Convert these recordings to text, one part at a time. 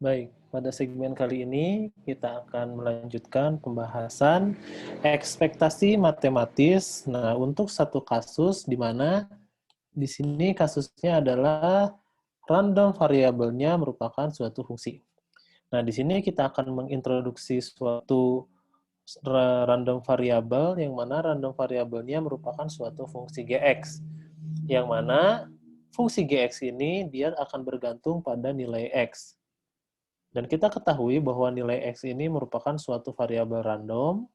Baik, pada segmen kali ini kita akan melanjutkan pembahasan ekspektasi matematis. Nah, untuk satu kasus di mana di sini kasusnya adalah random variabelnya merupakan suatu fungsi. Nah, di sini kita akan mengintroduksi suatu random variabel yang mana random variabelnya merupakan suatu fungsi gx. Yang mana fungsi gx ini dia akan bergantung pada nilai x. Dan kita ketahui bahwa nilai x ini merupakan suatu variabel random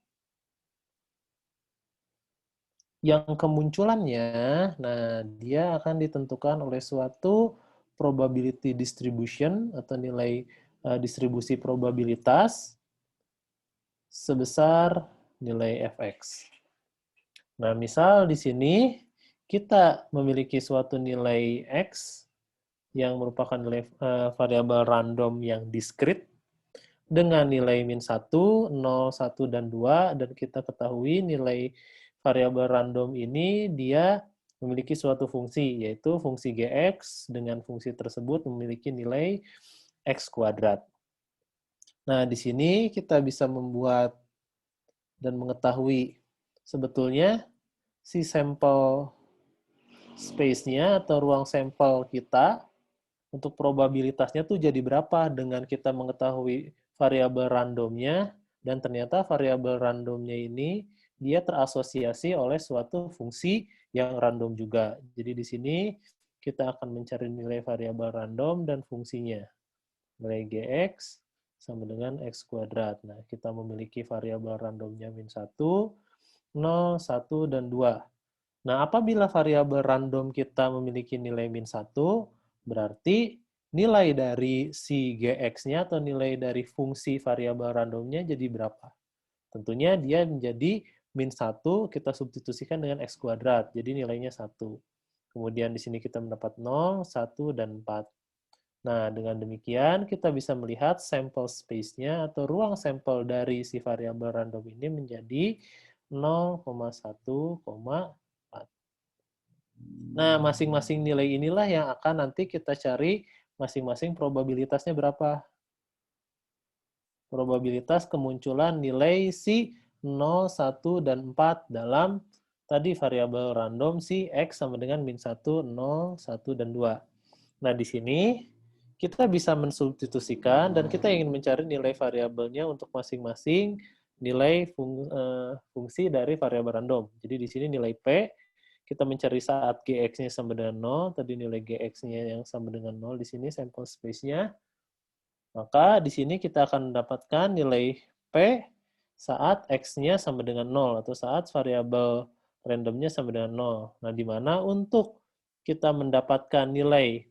yang kemunculannya, nah dia akan ditentukan oleh suatu probability distribution atau nilai distribusi probabilitas sebesar nilai fx. Nah, misal di sini kita memiliki suatu nilai x yang merupakan nilai variabel random yang diskrit dengan nilai min 1, 0, 1, dan 2, dan kita ketahui nilai variabel random ini dia memiliki suatu fungsi, yaitu fungsi gx dengan fungsi tersebut memiliki nilai x kuadrat. Nah, di sini kita bisa membuat dan mengetahui sebetulnya si sampel space-nya atau ruang sampel kita untuk probabilitasnya tuh jadi berapa dengan kita mengetahui variabel randomnya, dan ternyata variabel randomnya ini dia terasosiasi oleh suatu fungsi yang random juga. Jadi di sini kita akan mencari nilai variabel random dan fungsinya. Nilai gx sama dengan x kuadrat. Nah, kita memiliki variabel randomnya min 1, 0, 1, dan 2. Nah, apabila variabel random kita memiliki nilai min 1, berarti nilai dari si gx-nya atau nilai dari fungsi variabel randomnya jadi berapa? Tentunya dia menjadi min 1, kita substitusikan dengan x kuadrat, jadi nilainya 1. Kemudian di sini kita mendapat 0, 1, dan 4. Nah, dengan demikian kita bisa melihat sampel space-nya atau ruang sampel dari si variabel random ini menjadi 0,1,4. Nah, masing-masing nilai inilah yang akan nanti kita cari masing-masing probabilitasnya berapa. Probabilitas kemunculan nilai si 0, 1, dan 4 dalam tadi variabel random si x sama dengan min 1, 0, 1, dan 2. Nah, di sini kita bisa mensubstitusikan dan kita ingin mencari nilai variabelnya untuk masing-masing nilai fungsi dari variabel random. Jadi di sini nilai P, kita mencari saat Gx-nya sama dengan 0, tadi nilai Gx-nya yang sama dengan 0, di sini sampel space-nya. Maka di sini kita akan mendapatkan nilai P saat X-nya sama dengan 0, atau saat variabel randomnya sama dengan 0. Nah, di mana untuk kita mendapatkan nilai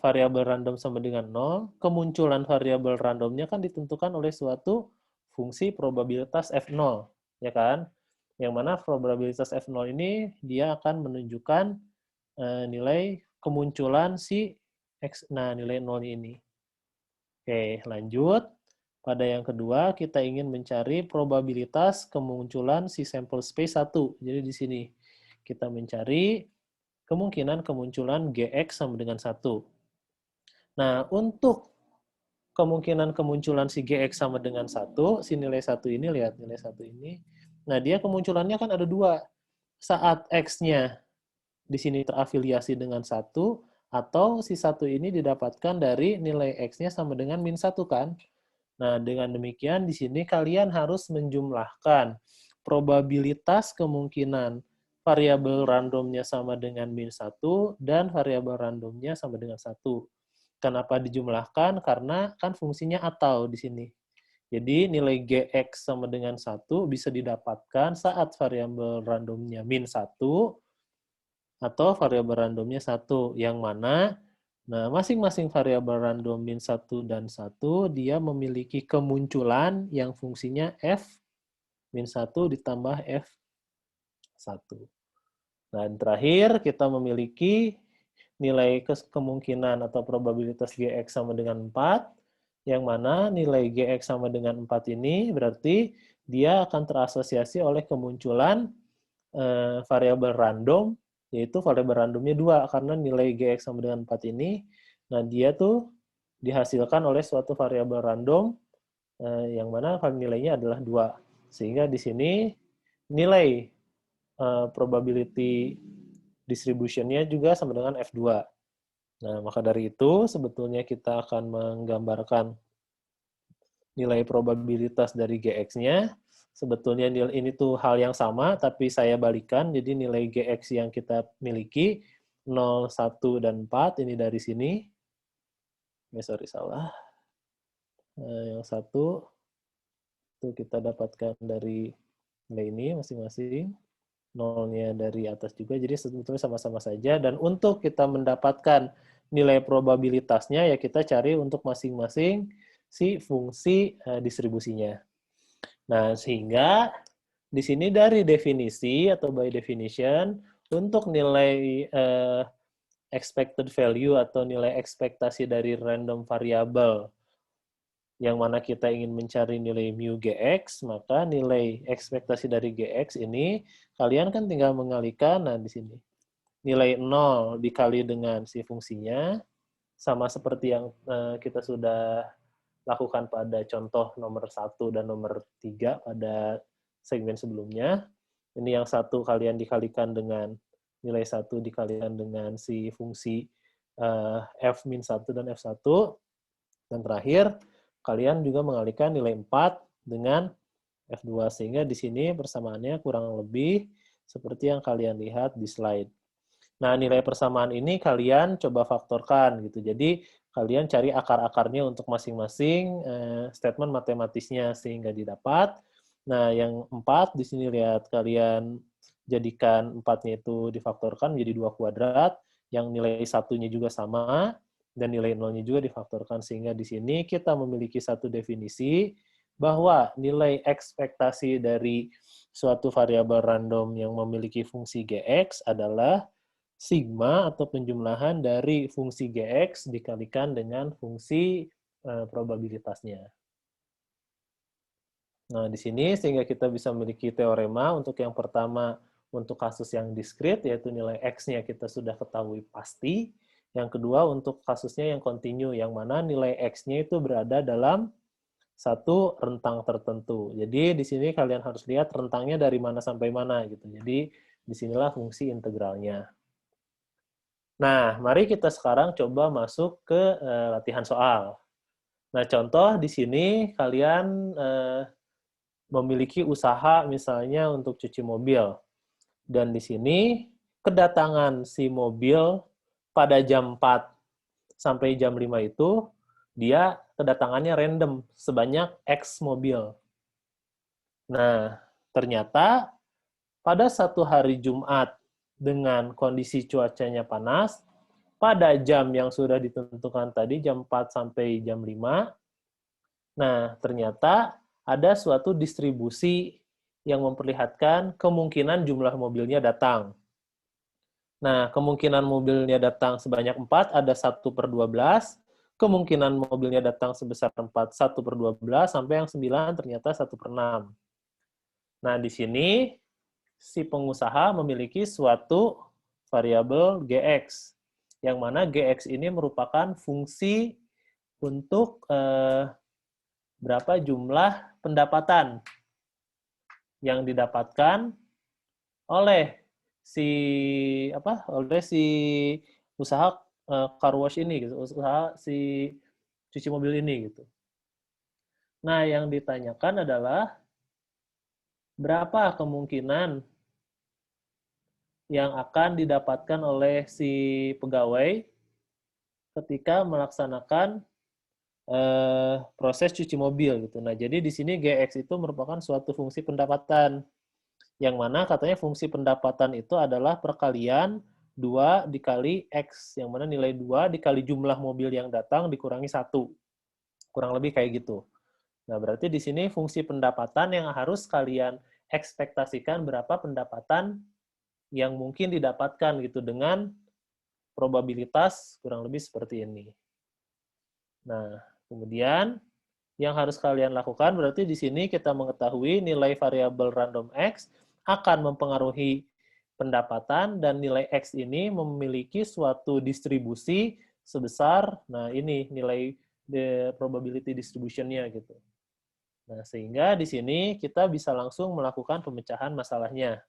variabel random sama dengan 0, kemunculan variabel randomnya kan ditentukan oleh suatu fungsi probabilitas F0, ya kan? Yang mana probabilitas F0 ini dia akan menunjukkan nilai kemunculan si X, nah nilai 0 ini. Oke, lanjut. Pada yang kedua, kita ingin mencari probabilitas kemunculan si sampel space 1. Jadi di sini kita mencari kemungkinan kemunculan Gx sama dengan 1. Nah, untuk kemungkinan kemunculan si Gx sama dengan 1, si nilai 1 ini, lihat nilai 1 ini. Nah, dia kemunculannya kan ada dua. Saat X-nya di sini terafiliasi dengan 1, atau si 1 ini didapatkan dari nilai X-nya sama dengan min 1 kan? Nah, dengan demikian di sini kalian harus menjumlahkan probabilitas kemungkinan variabel randomnya sama dengan min 1 dan variabel randomnya sama dengan 1. Kenapa dijumlahkan? Karena kan fungsinya atau di sini. Jadi nilai Gx sama dengan 1 bisa didapatkan saat variabel randomnya min 1 atau variabel randomnya 1, yang mana nah masing-masing variabel random min 1 dan 1 dia memiliki kemunculan yang fungsinya f min 1 ditambah f 1. Dan terakhir kita memiliki nilai kemungkinan atau probabilitas Gx sama dengan 4, yang mana nilai Gx sama dengan 4 ini berarti dia akan terasosiasi oleh kemunculan variabel random, yaitu variabel randomnya 2, karena nilai Gx sama dengan 4 ini, nah dia tuh dihasilkan oleh suatu variabel random yang mana nilainya adalah 2. Sehingga di sini nilai probability distribution-nya juga sama dengan F2. Nah, maka dari itu sebetulnya kita akan menggambarkan nilai probabilitas dari GX-nya. Sebetulnya ini tuh hal yang sama, tapi saya balikan. Jadi nilai GX yang kita miliki 0, 1, dan 4, ini dari sini. Sorry, salah. Yang satu, itu kita dapatkan dari nilai ini masing-masing. Nolnya dari atas juga, jadi sebetulnya sama-sama saja. Dan untuk kita mendapatkan nilai probabilitasnya, ya kita cari untuk masing-masing si fungsi distribusinya. Nah, sehingga di sini dari definisi atau by definition, untuk nilai expected value atau nilai ekspektasi dari random variable yang mana kita ingin mencari nilai mu GX, maka nilai ekspektasi dari GX ini, kalian kan tinggal mengalikan, nah di sini, nilai 0 dikali dengan si fungsinya, sama seperti yang kita sudah lakukan pada contoh nomor 1 dan nomor 3 pada segmen sebelumnya. Ini yang satu kalian dikalikan dengan nilai 1 dikalikan dengan si fungsi F-1 dan F1. Dan terakhir, kalian juga mengalihkan nilai 4 dengan F2. Sehingga di sini persamaannya kurang lebih seperti yang kalian lihat di slide. Nah, nilai persamaan ini kalian coba faktorkan gitu. Jadi, kalian cari akar-akarnya untuk masing-masing statement matematisnya sehingga didapat. Nah, yang 4 di sini lihat kalian jadikan 4-nya itu difaktorkan menjadi 2 kuadrat, yang nilai satunya juga sama, dan nilai nolnya juga difaktorkan. Sehingga di sini kita memiliki satu definisi bahwa nilai ekspektasi dari suatu variabel random yang memiliki fungsi GX adalah sigma atau penjumlahan dari fungsi GX dikalikan dengan fungsi probabilitasnya. Nah, di sini sehingga kita bisa memiliki teorema untuk yang pertama untuk kasus yang diskrit, yaitu nilai X-nya kita sudah ketahui pasti. Yang kedua untuk kasusnya yang kontinu, yang mana nilai X-nya itu berada dalam satu rentang tertentu. Jadi di sini kalian harus lihat rentangnya dari mana sampai mana gitu. Jadi disinilah fungsi integralnya. Nah, mari kita sekarang coba masuk ke latihan soal. Nah, contoh di sini kalian memiliki usaha misalnya untuk cuci mobil. Dan di sini kedatangan si mobil pada jam 4 sampai jam 5 itu dia kedatangannya random sebanyak X mobil. Nah, ternyata pada satu hari Jumat dengan kondisi cuacanya panas, pada jam yang sudah ditentukan tadi, jam 4 sampai jam 5, nah ternyata ada suatu distribusi yang memperlihatkan kemungkinan jumlah mobilnya datang. Nah, kemungkinan mobilnya datang sebanyak 4 ada 1/12, kemungkinan mobilnya datang sebesar 4, 1/12, sampai yang 9 ternyata 1/6. Nah, di sini si pengusaha memiliki suatu variabel GX, yang mana GX ini merupakan fungsi untuk berapa jumlah pendapatan yang didapatkan oleh si usaha car wash ini gitu, usaha si cuci mobil ini gitu. Nah, yang ditanyakan adalah berapa kemungkinan yang akan didapatkan oleh si pegawai ketika melaksanakan proses cuci mobil gitu. Nah, jadi di sini GX itu merupakan suatu fungsi pendapatan. Yang mana katanya fungsi pendapatan itu adalah perkalian 2 dikali X, yang mana nilai 2 dikali jumlah mobil yang datang dikurangi 1. Kurang lebih kayak gitu. Nah, berarti di sini fungsi pendapatan yang harus kalian ekspektasikan berapa pendapatan yang mungkin didapatkan gitu dengan probabilitas kurang lebih seperti ini. Nah, kemudian yang harus kalian lakukan berarti di sini kita mengetahui nilai variabel random X akan mempengaruhi pendapatan dan nilai X ini memiliki suatu distribusi sebesar, nah ini nilai probability distribution-nya gitu. Nah, sehingga di sini kita bisa langsung melakukan pemecahan masalahnya.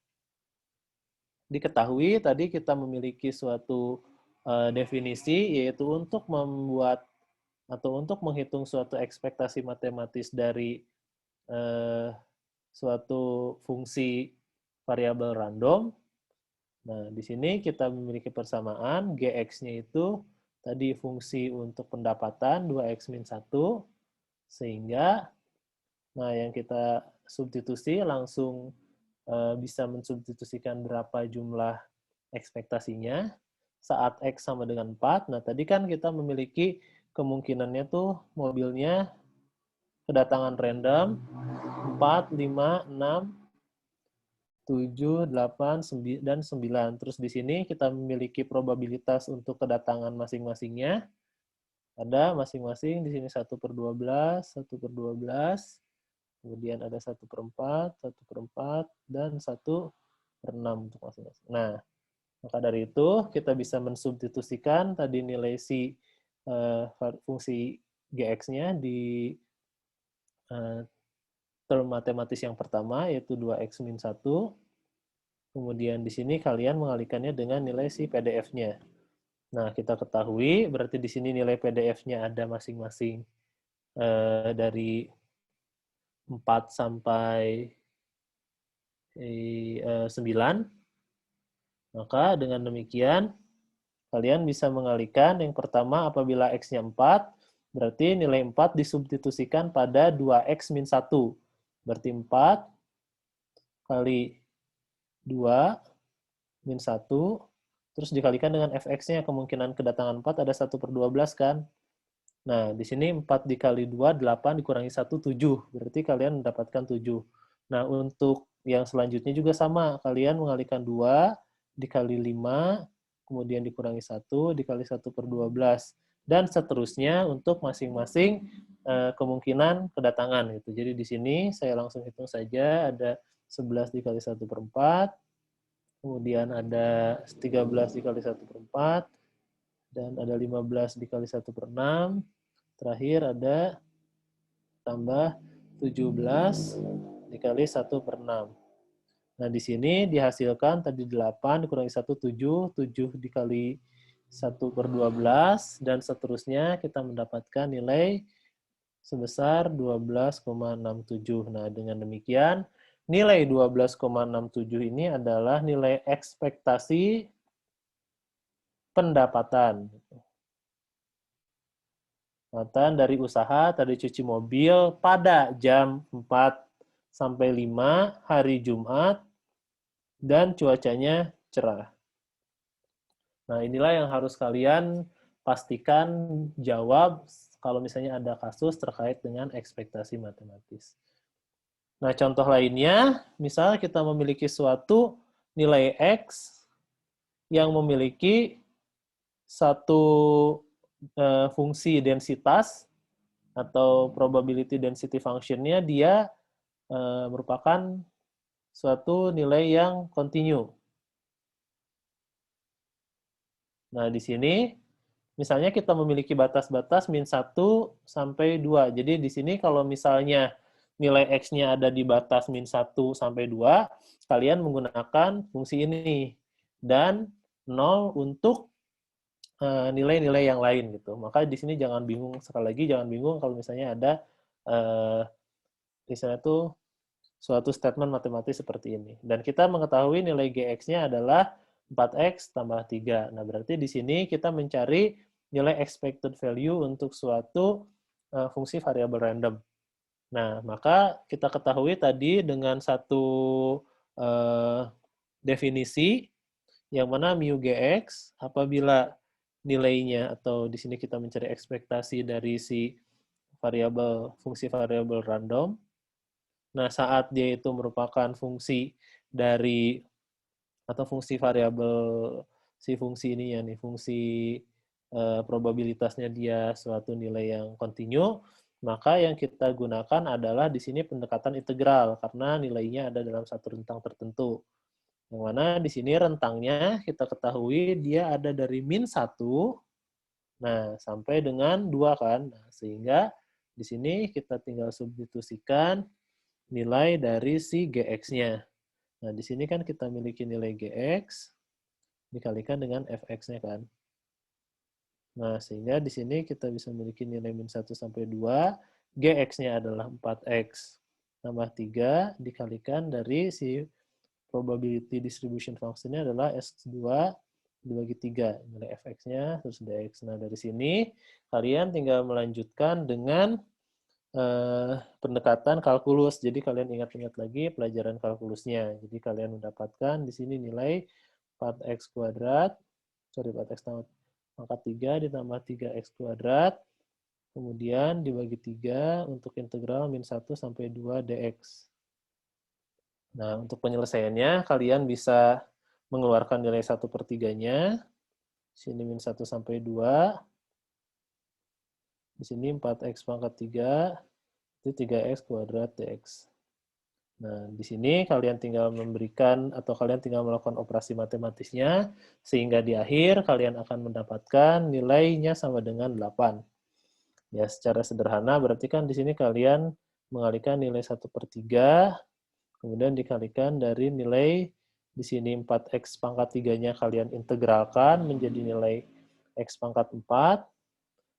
Diketahui tadi kita memiliki suatu definisi, yaitu untuk membuat atau untuk menghitung suatu ekspektasi matematis dari suatu fungsi variabel random. Nah, di sini kita memiliki persamaan, Gx-nya itu tadi fungsi untuk pendapatan 2x min 1, sehingga nah yang kita substitusi langsung bisa mensubstitusikan berapa jumlah ekspektasinya saat X sama dengan 4. Nah, tadi kan kita memiliki kemungkinannya tuh mobilnya kedatangan random 4, 5, 6, 7, 8, 9, dan 9. Terus di sini kita memiliki probabilitas untuk kedatangan masing-masingnya. Ada masing-masing di sini 1/12, 1/12, kemudian ada 1/4, 1/4, dan 1/6 untuk masing-masing. Nah, maka dari itu kita bisa mensubstitusikan tadi nilai si fungsi Gx-nya di term matematis yang pertama, yaitu 2x min 1. Kemudian di sini kalian mengalihkannya dengan nilai si PDF-nya. Nah, kita ketahui berarti di sini nilai PDF-nya ada masing-masing dari 4 sampai 9. Maka dengan demikian, kalian bisa mengalihkan yang pertama apabila X-nya 4, berarti nilai 4 disubstitusikan pada 2X min 1. Berarti 4 kali 2 min 1, terus dikalikan dengan fx-nya, kemungkinan kedatangan 4 ada 1/12 kan. Nah, di sini 4 dikali 2, 8 dikurangi 1, 7. Berarti kalian mendapatkan 7. Nah, untuk yang selanjutnya juga sama. Kalian mengalihkan 2 dikali 5, kemudian dikurangi 1, dikali 1/12. Dan seterusnya untuk masing-masing kemungkinan kedatangan. Gitu. Jadi di sini saya langsung hitung saja, ada 11 dikali 1/4, kemudian ada 13 dikali 1/4, dan ada 15 dikali 1/6, terakhir ada tambah 17 dikali 1/6. Nah, di sini dihasilkan tadi 8 dikurangi 1, 7, 7 dikali 1/12, dan seterusnya kita mendapatkan nilai sebesar 12,67. Nah, dengan demikian, nilai 12,67 ini adalah nilai ekspektasi pendapatan. Pendapatan dari usaha tadi cuci mobil pada jam 4 sampai 5 hari Jumat dan cuacanya cerah. Nah, inilah yang harus kalian pastikan jawab kalau misalnya ada kasus terkait dengan ekspektasi matematis. Nah, contoh lainnya, misalnya kita memiliki suatu nilai X yang memiliki satu fungsi densitas atau probability density function-nya, dia merupakan suatu nilai yang kontinu. Nah, di sini misalnya kita memiliki batas-batas min 1 sampai 2. Jadi di sini kalau misalnya nilai X-nya ada di batas min 1 sampai 2, kalian menggunakan fungsi ini. Dan 0 untuk nilai-nilai yang lain gitu. Maka di sini jangan bingung, sekali lagi jangan bingung kalau misalnya ada misalnya tuh suatu statement matematis seperti ini. Dan kita mengetahui nilai Gx-nya adalah 4x tambah 3. Nah, berarti di sini kita mencari nilai expected value untuk suatu fungsi variabel random. Nah, maka kita ketahui tadi dengan satu definisi yang mana mu Gx apabila nilainya atau di sini kita mencari ekspektasi dari si fungsi variabel random. Nah, saat dia itu merupakan fungsi dari atau fungsi variabel si fungsi ini ya nih, fungsi probabilitasnya dia suatu nilai yang kontinu, maka yang kita gunakan adalah di sini pendekatan integral karena nilainya ada dalam satu rentang tertentu. Yang mana di sini rentangnya kita ketahui dia ada dari min 1 Nah, sampai dengan 2 kan. Nah, sehingga di sini kita tinggal substitusikan nilai dari si gx-nya. Nah, di sini kan kita miliki nilai gx dikalikan dengan fx-nya kan. Nah, sehingga di sini kita bisa memiliki nilai min 1 sampai 2, gx-nya adalah 4x tambah 3 dikalikan dari si probability distribution function-nya adalah S2 dibagi 3, nilai fx-nya terus dx. Nah, dari sini kalian tinggal melanjutkan dengan pendekatan kalkulus. Jadi kalian ingat-ingat lagi pelajaran kalkulusnya. Jadi kalian mendapatkan di sini nilai 4x kuadrat, 4x pangkat 3 ditambah 3x kuadrat, kemudian dibagi 3 untuk integral min 1 sampai 2 dx. Nah, untuk penyelesaiannya, kalian bisa mengeluarkan nilai 1/3-nya. Sini min 1 sampai 2. Di sini 4x pangkat 3, itu 3x kuadrat dx. Nah, di sini kalian tinggal memberikan atau kalian tinggal melakukan operasi matematisnya, sehingga di akhir kalian akan mendapatkan nilainya sama dengan 8. Ya, secara sederhana berarti kan di sini kalian mengalihkan nilai 1/3, kemudian dikalikan dari nilai di sini 4x pangkat 3-nya kalian integralkan menjadi nilai x pangkat 4,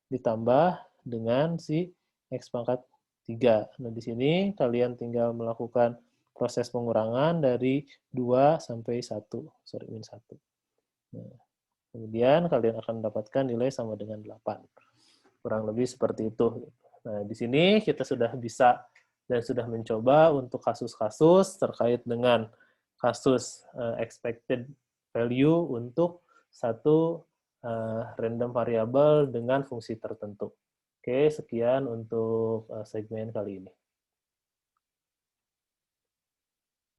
ditambah dengan si x pangkat 3. Nah, di sini kalian tinggal melakukan proses pengurangan dari 2 sampai 1, min 1. Nah, kemudian kalian akan mendapatkan nilai sama dengan 8. Kurang lebih seperti itu. Nah, di sini kita sudah bisa dan sudah mencoba untuk kasus-kasus terkait dengan kasus expected value untuk satu random variable dengan fungsi tertentu. Oke, sekian untuk segmen kali ini.